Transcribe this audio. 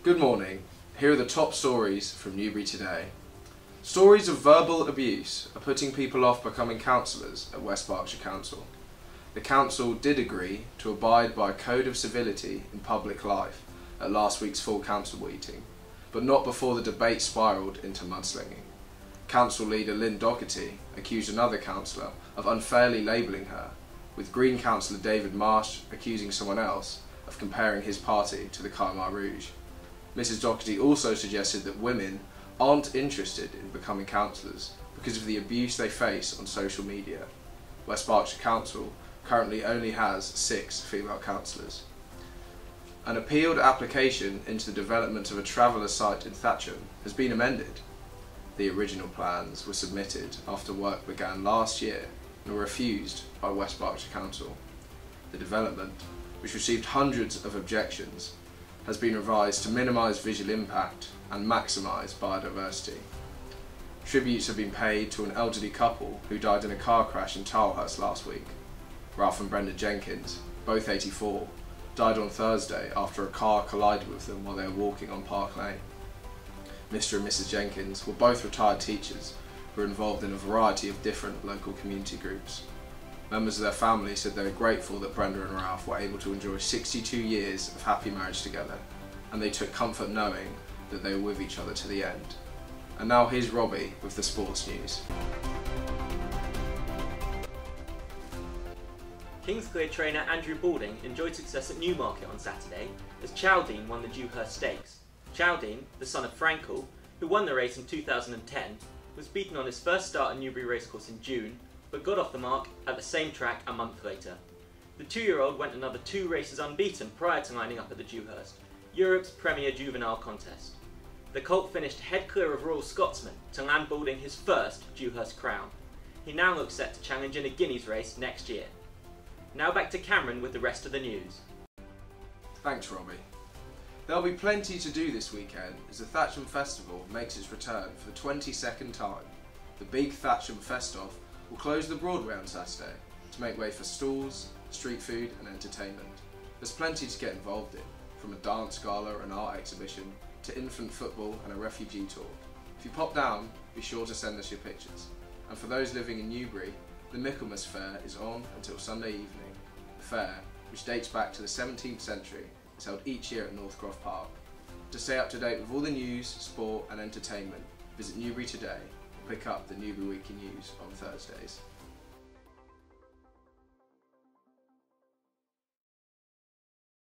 Good morning. Here are the top stories from Newbury today. Stories of verbal abuse are putting people off becoming councillors at West Berkshire Council. The council did agree to abide by a code of civility in public life at last week's full council meeting, but not before the debate spiralled into mudslinging. Council leader Lynn Docherty accused another councillor of unfairly labelling her, with Green councillor David Marsh accusing someone else of comparing his party to the Khmer Rouge. Mrs Docherty also suggested that women aren't interested in becoming councillors because of the abuse they face on social media. West Berkshire Council currently only has 6 female councillors. An appealed application into the development of a traveller site in Thatcham has been amended. The original plans were submitted after work began last year and were refused by West Berkshire Council. The development, which received hundreds of objections, has been revised to minimise visual impact and maximise biodiversity. Tributes have been paid to an elderly couple who died in a car crash in Tilehurst last week. Ralph and Brenda Jenkins, both 84, died on Thursday after a car collided with them while they were walking on Park Lane. Mr and Mrs Jenkins were both retired teachers who were involved in a variety of different local community groups. Members of their family said they were grateful that Brenda and Ralph were able to enjoy 62 years of happy marriage together, and they took comfort knowing that they were with each other to the end. And now here's Robbie with the sports news. Kingsclear trainer Andrew Balding enjoyed success at Newmarket on Saturday as Chowdene won the Dewhurst Stakes. Chowdene, the son of Frankel, who won the race in 2010, was beaten on his first start at Newbury Racecourse in June, but got off the mark at the same track a month later. The 2-year-old went another 2 races unbeaten prior to lining up at the Dewhurst, Europe's premier juvenile contest. The colt finished head clear of Royal Scotsman to land Balding his first Dewhurst crown. He now looks set to challenge in a Guineas race next year. Now back to Cameron with the rest of the news. Thanks, Robbie. There'll be plenty to do this weekend as the Thatcham Festival makes its return for the 22nd time. The big Thatcham Festoff will close the Broadway on Saturday to make way for stalls, street food and entertainment. There's plenty to get involved in, from a dance gala and art exhibition to infant football and a refugee tour. If you pop down, be sure to send us your pictures. And for those living in Newbury, the Michaelmas Fair is on until Sunday evening. The fair, which dates back to the 17th century, is held each year at Northcroft Park. To stay up to date with all the news, sport and entertainment, visit Newbury Today or pick up the Newbury Weekly News on Thursdays.